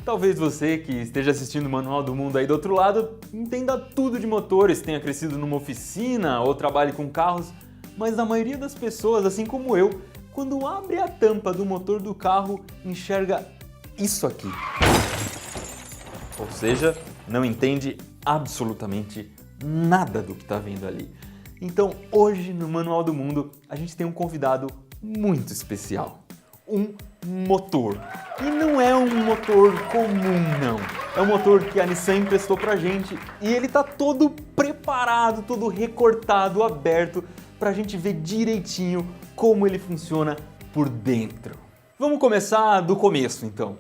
Talvez você que esteja assistindo o Manual do Mundo aí do outro lado entenda tudo de motores, tenha crescido numa oficina ou trabalhe com carros, mas a maioria das pessoas, assim como eu, quando abre a tampa do motor do carro, enxerga isso aqui. Ou seja, não entende absolutamente nada do que está vendo ali. Então, hoje no Manual do Mundo, a gente tem um convidado muito especial. Um motor. E não é um motor comum, não. É um motor que a Nissan emprestou pra gente e ele tá todo preparado, todo recortado, aberto, pra gente ver direitinho como ele funciona por dentro. Vamos começar do começo, então.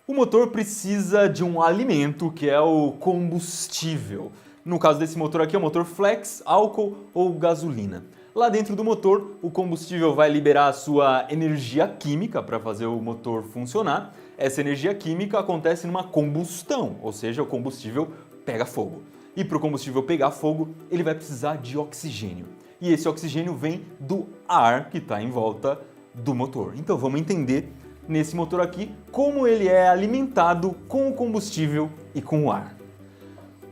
O motor precisa de um alimento que é o combustível. No caso desse motor aqui é o motor flex, álcool ou gasolina. Lá dentro do motor, o combustível vai liberar a sua energia química para fazer o motor funcionar. Essa energia química acontece numa combustão, ou seja, o combustível pega fogo. E para o combustível pegar fogo, ele vai precisar de oxigênio. E esse oxigênio vem do ar que está em volta do motor. Então vamos entender nesse motor aqui como ele é alimentado com o combustível e com o ar.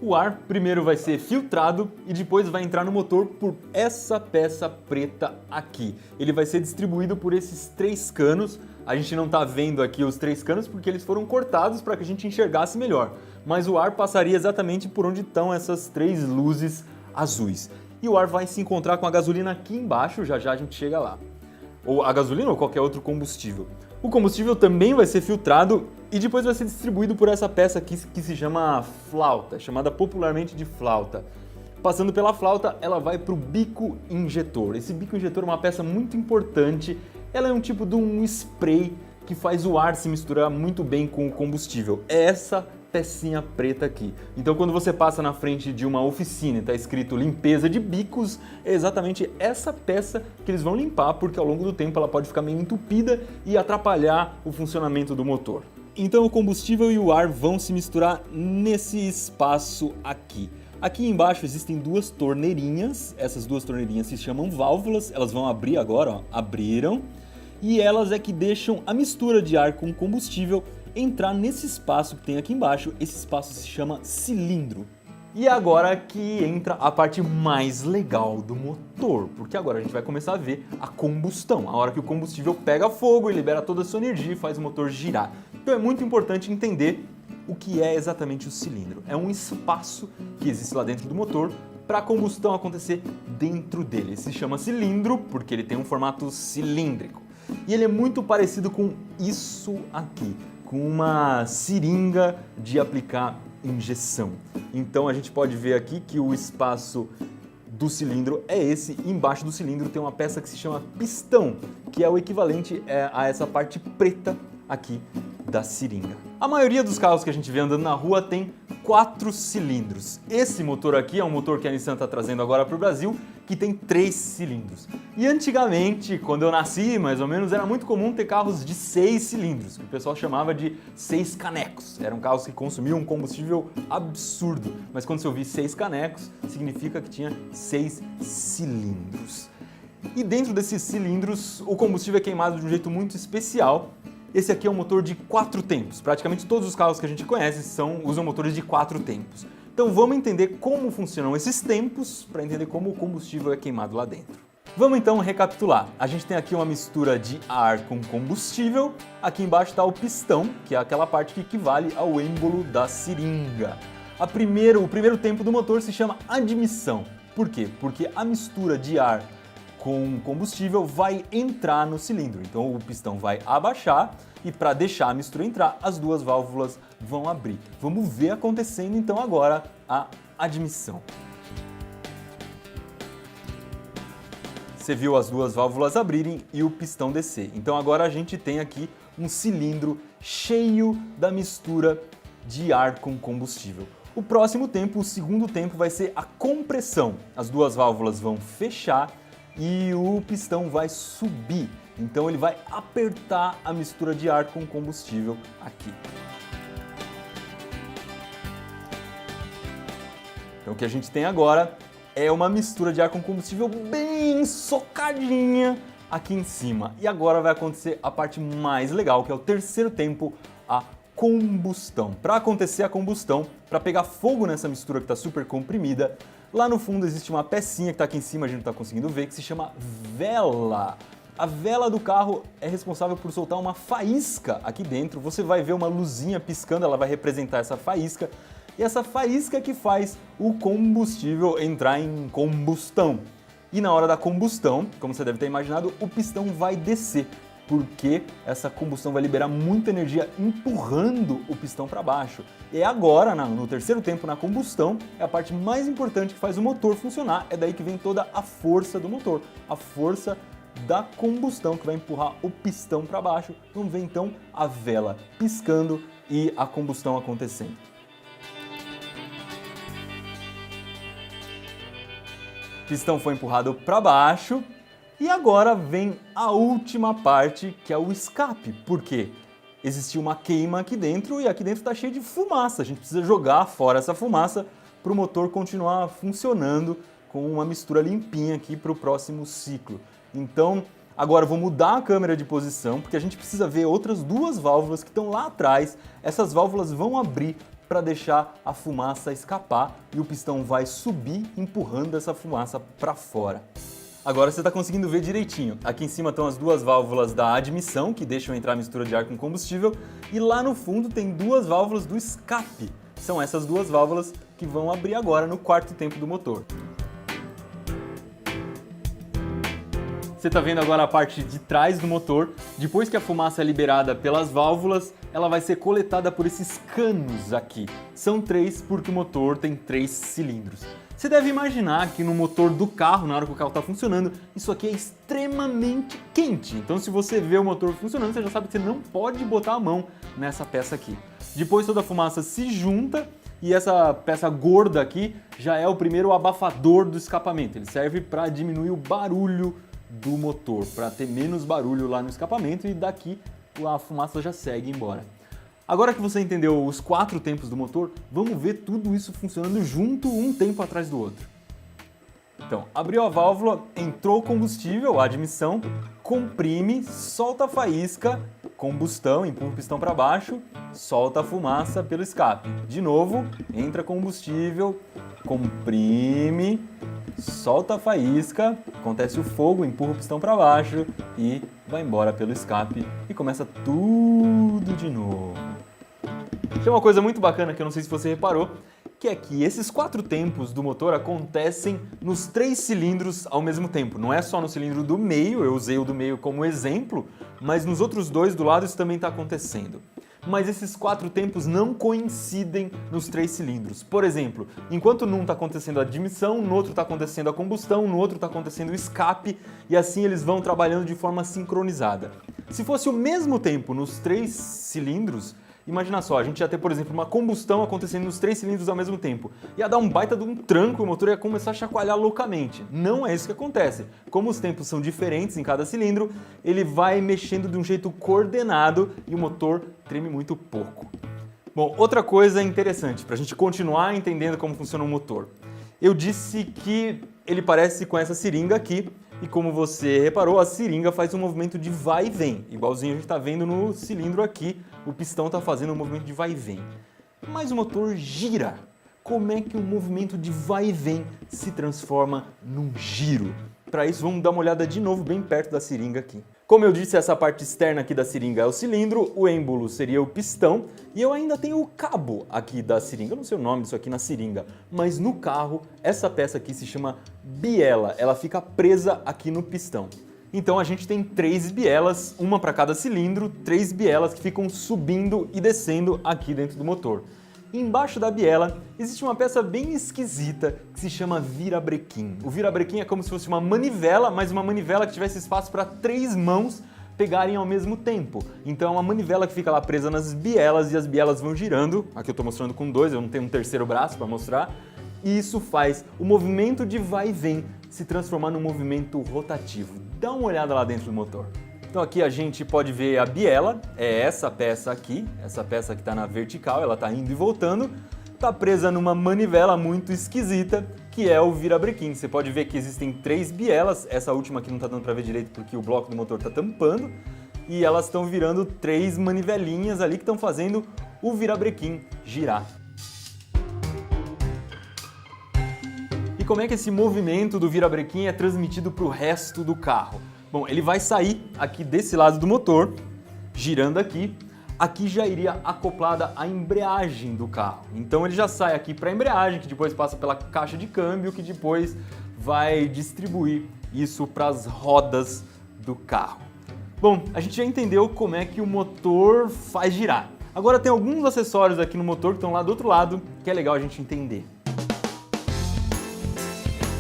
O ar primeiro vai ser filtrado e depois vai entrar no motor por essa peça preta aqui. Ele vai ser distribuído por esses 3 canos. A gente não está vendo aqui os 3 canos porque eles foram cortados para que a gente enxergasse melhor. Mas o ar passaria exatamente por onde estão essas 3 luzes azuis. E o ar vai se encontrar com a gasolina aqui embaixo, já já a gente chega lá. Ou a gasolina ou qualquer outro combustível. O combustível também vai ser filtrado e depois vai ser distribuído por essa peça aqui que se chama flauta, chamada popularmente de flauta. Passando pela flauta, ela vai para o bico injetor. Esse bico injetor é uma peça muito importante. Ela é um tipo de um spray que faz o ar se misturar muito bem com o combustível. É essa pecinha preta aqui. Então quando você passa na frente de uma oficina e está escrito limpeza de bicos, é exatamente essa peça que eles vão limpar, porque ao longo do tempo ela pode ficar meio entupida e atrapalhar o funcionamento do motor. Então o combustível e o ar vão se misturar nesse espaço aqui. Aqui embaixo existem 2 torneirinhas, essas 2 torneirinhas se chamam válvulas, elas vão abrir agora, ó, abriram, e elas é que deixam a mistura de ar com combustível entrar nesse espaço que tem aqui embaixo. Esse espaço se chama cilindro. E agora que entra a parte mais legal do motor, porque agora a gente vai começar a ver a combustão, a hora que o combustível pega fogo e libera toda a sua energia e faz o motor girar. Então é muito importante entender o que é exatamente o cilindro. É um espaço que existe lá dentro do motor para a combustão acontecer dentro dele. Se chama cilindro porque ele tem um formato cilíndrico. E ele é muito parecido com isso aqui, com uma seringa de aplicar injeção. Então a gente pode ver aqui que o espaço do cilindro é esse, e embaixo do cilindro tem uma peça que se chama pistão, que é o equivalente a essa parte preta aqui da seringa. A maioria dos carros que a gente vê andando na rua tem 4 cilindros. Esse motor aqui é um motor que a Nissan está trazendo agora para o Brasil, que tem 3 cilindros. E antigamente, quando eu nasci, mais ou menos, era muito comum ter carros de 6 cilindros, que o pessoal chamava de 6 canecos. Eram carros que consumiam um combustível absurdo, mas quando você ouvir 6 canecos, significa que tinha 6 cilindros. E dentro desses cilindros, o combustível é queimado de um jeito muito especial. Esse aqui é um motor de 4 tempos. Praticamente todos os carros que a gente conhece usam motores de 4 tempos. Então vamos entender como funcionam esses tempos para entender como o combustível é queimado lá dentro. Vamos então recapitular. A gente tem aqui uma mistura de ar com combustível. Aqui embaixo está o pistão, que é aquela parte que equivale ao êmbolo da seringa. O primeiro tempo do motor se chama admissão. Por quê? Porque a mistura de ar com combustível vai entrar no cilindro. Então o pistão vai abaixar e para deixar a mistura entrar, as 2 válvulas vão abrir. Vamos ver acontecendo então agora a admissão. Você viu as 2 válvulas abrirem e o pistão descer. Então agora a gente tem aqui um cilindro cheio da mistura de ar com combustível. O próximo tempo, o segundo tempo, vai ser a compressão. As 2 válvulas vão fechar e o pistão vai subir. Então ele vai apertar a mistura de ar com combustível aqui. Então o que a gente tem agora é uma mistura de ar com combustível bem socadinha aqui em cima. E agora vai acontecer a parte mais legal, que é o terceiro tempo, a combustão. Para acontecer a combustão, para pegar fogo nessa mistura que está super comprimida, lá no fundo existe uma pecinha que está aqui em cima, a gente não está conseguindo ver, que se chama vela. A vela do carro é responsável por soltar uma faísca aqui dentro. Você vai ver uma luzinha piscando, ela vai representar essa faísca. E essa faísca que faz o combustível entrar em combustão. E na hora da combustão, como você deve ter imaginado, o pistão vai descer, porque essa combustão vai liberar muita energia empurrando o pistão para baixo. E agora, no terceiro tempo, na combustão, é a parte mais importante que faz o motor funcionar. É daí que vem toda a força do motor, a força da combustão que vai empurrar o pistão para baixo. Vamos ver então a vela piscando e a combustão acontecendo. O pistão foi empurrado para baixo e agora vem a última parte, que é o escape. Por quê? Existiu uma queima aqui dentro e aqui dentro está cheio de fumaça. A gente precisa jogar fora essa fumaça para o motor continuar funcionando com uma mistura limpinha aqui para o próximo ciclo. Então, agora eu vou mudar a câmera de posição, porque a gente precisa ver outras duas válvulas que estão lá atrás. Essas válvulas vão abrir para deixar a fumaça escapar e o pistão vai subir empurrando essa fumaça para fora. Agora você está conseguindo ver direitinho. Aqui em cima estão as duas válvulas da admissão, que deixam entrar a mistura de ar com combustível, e lá no fundo tem duas válvulas do escape. São essas duas válvulas que vão abrir agora no quarto tempo do motor. Você está vendo agora a parte de trás do motor. Depois que a fumaça é liberada pelas válvulas, ela vai ser coletada por esses canos aqui. São 3 porque o motor tem 3 cilindros. Você deve imaginar que no motor do carro, na hora que o carro está funcionando, isso aqui é extremamente quente. Então se você vê o motor funcionando, você já sabe que você não pode botar a mão nessa peça aqui. Depois toda a fumaça se junta e essa peça gorda aqui já é o primeiro abafador do escapamento. Ele serve para diminuir o barulho do motor, para ter menos barulho lá no escapamento e daqui a fumaça já segue embora. Agora que você entendeu os 4 tempos do motor, vamos ver tudo isso funcionando junto, um tempo atrás do outro. Então, abriu a válvula, entrou o combustível, a admissão, comprime, solta a faísca, combustão, empurra o pistão para baixo, solta a fumaça pelo escape. De novo, entra combustível, comprime, solta a faísca, acontece o fogo, empurra o pistão para baixo e vai embora pelo escape e começa tudo de novo. Tem uma coisa muito bacana que eu não sei se você reparou, que é que esses 4 tempos do motor acontecem nos 3 cilindros ao mesmo tempo. Não é só no cilindro do meio, eu usei o do meio como exemplo, mas nos outros 2 do lado isso também está acontecendo. Mas esses 4 tempos não coincidem nos 3 cilindros. Por exemplo, enquanto num está acontecendo a admissão, no outro está acontecendo a combustão, no outro está acontecendo o escape, e assim eles vão trabalhando de forma sincronizada. Se fosse o mesmo tempo nos 3 cilindros, imagina só, a gente ia ter, por exemplo, uma combustão acontecendo nos 3 cilindros ao mesmo tempo. Ia dar um baita de um tranco e o motor ia começar a chacoalhar loucamente. Não é isso que acontece. Como os tempos são diferentes em cada cilindro, ele vai mexendo de um jeito coordenado e o motor treme muito pouco. Bom, outra coisa interessante, para a gente continuar entendendo como funciona o motor. Eu disse que ele parece com essa seringa aqui, e como você reparou, a seringa faz um movimento de vai e vem, igualzinho a gente está vendo no cilindro aqui, o pistão está fazendo um movimento de vai e vem. Mas o motor gira. Como é que o movimento de vai e vem se transforma num giro? Para isso, vamos dar uma olhada de novo bem perto da seringa aqui. Como eu disse, essa parte externa aqui da seringa é o cilindro, o êmbolo seria o pistão e eu ainda tenho o cabo aqui da seringa. Eu não sei o nome disso aqui na seringa, mas no carro essa peça aqui se chama biela, ela fica presa aqui no pistão. Então a gente tem 3 bielas, uma para cada cilindro, 3 bielas que ficam subindo e descendo aqui dentro do motor. Embaixo da biela existe uma peça bem esquisita que se chama virabrequim. O virabrequim é como se fosse uma manivela, mas uma manivela que tivesse espaço para 3 mãos pegarem ao mesmo tempo. Então é uma manivela que fica lá presa nas bielas e as bielas vão girando. Aqui eu estou mostrando com 2, eu não tenho um terceiro braço para mostrar. E isso faz o movimento de vai e vem se transformar num movimento rotativo. Dá uma olhada lá dentro do motor. Então aqui a gente pode ver a biela, é essa peça aqui, essa peça que está na vertical, ela está indo e voltando, está presa numa manivela muito esquisita, que é o virabrequim. Você pode ver que existem 3 bielas, essa última aqui não está dando para ver direito porque o bloco do motor está tampando, e elas estão virando 3 manivelinhas ali que estão fazendo o virabrequim girar. E como é que esse movimento do virabrequim é transmitido para o resto do carro? Bom, ele vai sair aqui desse lado do motor, girando aqui. Aqui já iria acoplada a embreagem do carro. Então ele já sai aqui para a embreagem, que depois passa pela caixa de câmbio, que depois vai distribuir isso para as rodas do carro. Bom, a gente já entendeu como é que o motor faz girar. Agora tem alguns acessórios aqui no motor que estão lá do outro lado, que é legal a gente entender.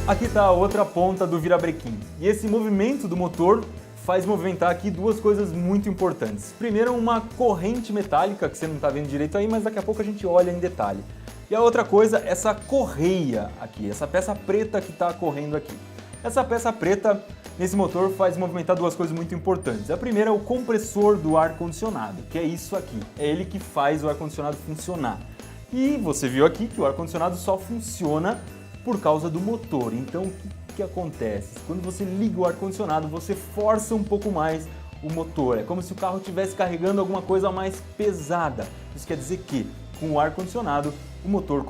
Aqui está a outra ponta do virabrequim. E esse movimento do motor faz movimentar aqui duas coisas muito importantes. Primeiro, uma corrente metálica, que você não está vendo direito aí, mas daqui a pouco a gente olha em detalhe. E a outra coisa, essa correia aqui, essa peça preta que está correndo aqui. Essa peça preta nesse motor faz movimentar duas coisas muito importantes. A primeira é o compressor do ar-condicionado, que é isso aqui. É ele que faz o ar-condicionado funcionar. E você viu aqui que o ar-condicionado só funciona por causa do motor. Então, o que acontece? Quando você liga o ar-condicionado, você força um pouco mais o motor. É como se o carro estivesse carregando alguma coisa mais pesada. Isso quer dizer que, com o ar-condicionado, o motor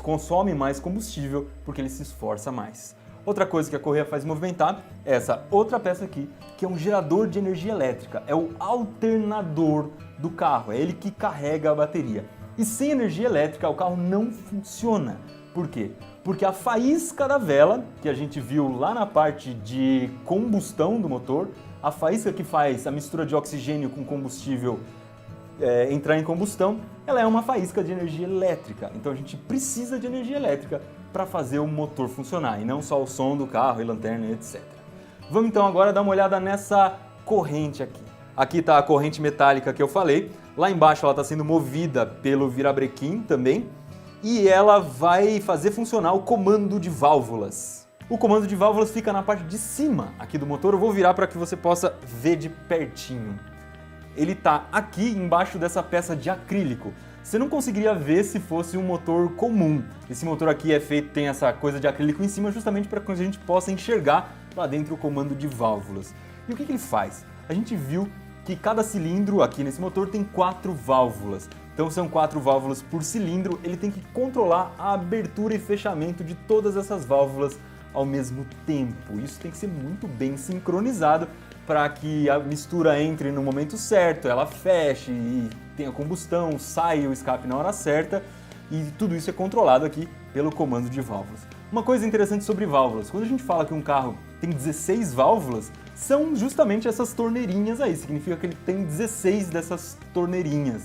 consome mais combustível porque ele se esforça mais. Outra coisa que a correia faz movimentar é essa outra peça aqui, que é um gerador de energia elétrica. É o alternador do carro, é ele que carrega a bateria. E sem energia elétrica, o carro não funciona. Por quê? Porque a faísca da vela, que a gente viu lá na parte de combustão do motor, a faísca que faz a mistura de oxigênio com combustível entrar em combustão, ela é uma faísca de energia elétrica. Então a gente precisa de energia elétrica para fazer o motor funcionar, e não só o som do carro e lanterna, etc. Vamos então agora dar uma olhada nessa corrente aqui. Aqui está a corrente metálica que eu falei, lá embaixo ela está sendo movida pelo virabrequim também, e ela vai fazer funcionar o comando de válvulas. O comando de válvulas fica na parte de cima aqui do motor, eu vou virar para que você possa ver de pertinho. Ele está aqui embaixo dessa peça de acrílico. Você não conseguiria ver se fosse um motor comum. Esse motor aqui tem essa coisa de acrílico em cima justamente para que a gente possa enxergar lá dentro o comando de válvulas. E o que ele faz? A gente viu que cada cilindro aqui nesse motor tem 4 válvulas. Então são 4 válvulas por cilindro, ele tem que controlar a abertura e fechamento de todas essas válvulas ao mesmo tempo. Isso tem que ser muito bem sincronizado para que a mistura entre no momento certo, ela feche e tenha combustão, saia o escape na hora certa, e tudo isso é controlado aqui pelo comando de válvulas. Uma coisa interessante sobre válvulas, quando a gente fala que um carro tem 16 válvulas, são justamente essas torneirinhas aí, significa que ele tem 16 dessas torneirinhas.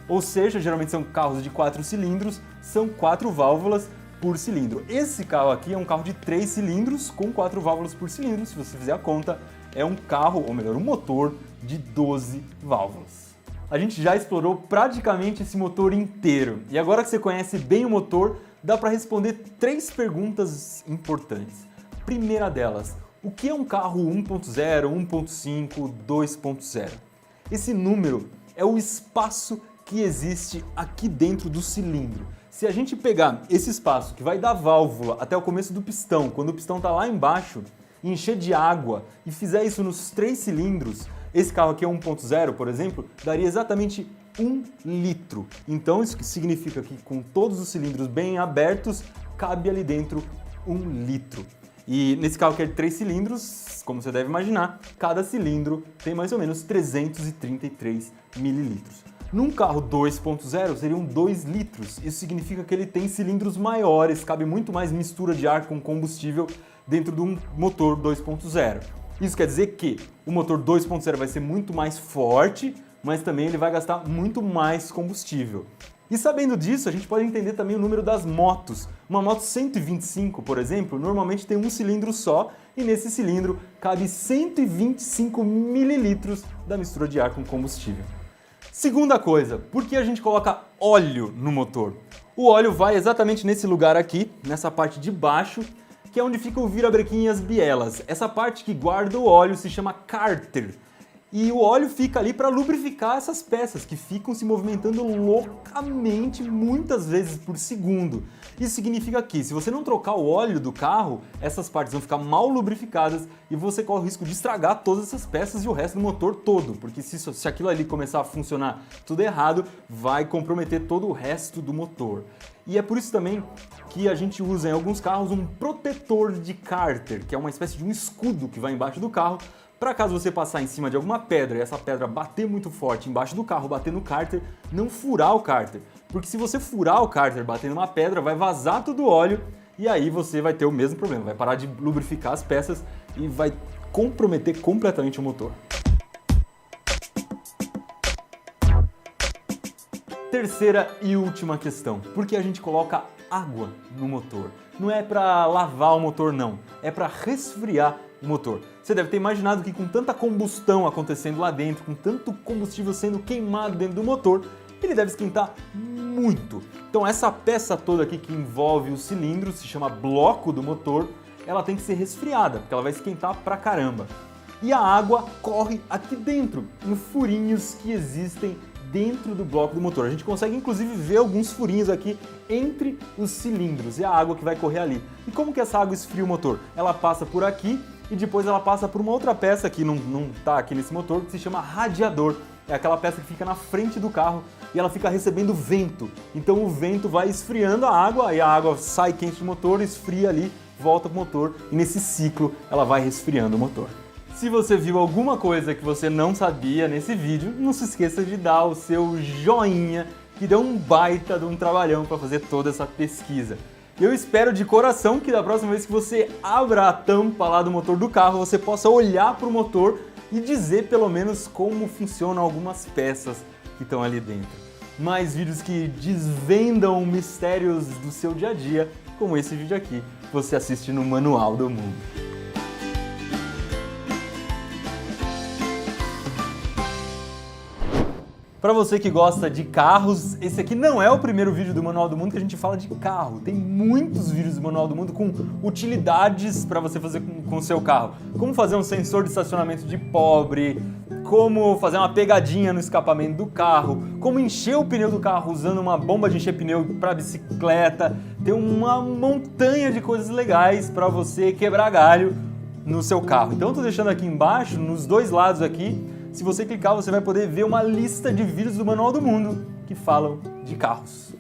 Ou seja, geralmente são carros de 4 cilindros, são 4 válvulas por cilindro. Esse carro aqui é um carro de 3 cilindros com 4 válvulas por cilindro, se você fizer a conta, é um carro, ou melhor, um motor de 12 válvulas. A gente já explorou praticamente esse motor inteiro, e agora que você conhece bem o motor, dá para responder 3 perguntas importantes. Primeira delas, o que é um carro 1.0, 1.5, 2.0? Esse número é o espaço que existe aqui dentro do cilindro. Se a gente pegar esse espaço que vai da válvula até o começo do pistão, quando o pistão está lá embaixo, e encher de água e fizer isso nos 3 cilindros, esse carro aqui é 1.0, por exemplo, daria exatamente 1 litro. Então isso significa que com todos os cilindros bem abertos, cabe ali dentro 1 litro. E nesse carro que é de 3 cilindros, como você deve imaginar, cada cilindro tem mais ou menos 333 mililitros. Num carro 2.0 seriam 2 litros, isso significa que ele tem cilindros maiores, cabe muito mais mistura de ar com combustível dentro de um motor 2.0. Isso quer dizer que o motor 2.0 vai ser muito mais forte, mas também ele vai gastar muito mais combustível. E sabendo disso, a gente pode entender também o número das motos. Uma moto 125, por exemplo, normalmente tem um cilindro só, e nesse cilindro cabe 125 mililitros da mistura de ar com combustível. Segunda coisa, por que a gente coloca óleo no motor? O óleo vai exatamente nesse lugar aqui, nessa parte de baixo, que é onde fica o virabrequim e as bielas. Essa parte que guarda o óleo se chama cárter. E o óleo fica ali para lubrificar essas peças que ficam se movimentando loucamente muitas vezes por segundo. Isso significa que se você não trocar o óleo do carro, essas partes vão ficar mal lubrificadas e você corre o risco de estragar todas essas peças e o resto do motor todo, porque se aquilo ali começar a funcionar tudo errado, vai comprometer todo o resto do motor. E é por isso também que a gente usa em alguns carros um protetor de cárter, que é uma espécie de um escudo que vai embaixo do carro, para caso você passar em cima de alguma pedra e essa pedra bater muito forte embaixo do carro, bater no cárter, não furar o cárter. Porque se você furar o cárter batendo numa pedra, vai vazar todo o óleo e aí você vai ter o mesmo problema, vai parar de lubrificar as peças e vai comprometer completamente o motor. Terceira e última questão, por que a gente coloca água no motor? Não é para lavar o motor não, é para resfriar o motor. Você deve ter imaginado que com tanta combustão acontecendo lá dentro, com tanto combustível sendo queimado dentro do motor, ele deve esquentar muito. Então essa peça toda aqui que envolve o cilindro, se chama bloco do motor, ela tem que ser resfriada, porque ela vai esquentar pra caramba. E a água corre aqui dentro, em furinhos que existem dentro do bloco do motor. A gente consegue inclusive ver alguns furinhos aqui entre os cilindros, e a água que vai correr ali. E como que essa água esfria o motor? Ela passa por aqui e depois ela passa por uma outra peça que não está aqui nesse motor, que se chama radiador. É aquela peça que fica na frente do carro e ela fica recebendo vento. Então o vento vai esfriando a água e a água sai quente do motor, esfria ali, volta pro motor e nesse ciclo ela vai resfriando o motor. Se você viu alguma coisa que você não sabia nesse vídeo, não se esqueça de dar o seu joinha, que deu um baita de um trabalhão para fazer toda essa pesquisa. Eu espero de coração que da próxima vez que você abra a tampa lá do motor do carro, você possa olhar para o motor e dizer pelo menos como funcionam algumas peças que estão ali dentro. Mais vídeos que desvendam mistérios do seu dia a dia, como esse vídeo aqui, você assiste no Manual do Mundo. Para você que gosta de carros, esse aqui não é o primeiro vídeo do Manual do Mundo que a gente fala de carro. Tem muitos vídeos do Manual do Mundo com utilidades para você fazer com o seu carro. Como fazer um sensor de estacionamento de pobre, como fazer uma pegadinha no escapamento do carro, como encher o pneu do carro usando uma bomba de encher pneu para bicicleta. Tem uma montanha de coisas legais para você quebrar galho no seu carro. Então eu tô deixando aqui embaixo, nos dois lados aqui, se você clicar, você vai poder ver uma lista de vídeos do Manual do Mundo que falam de carros.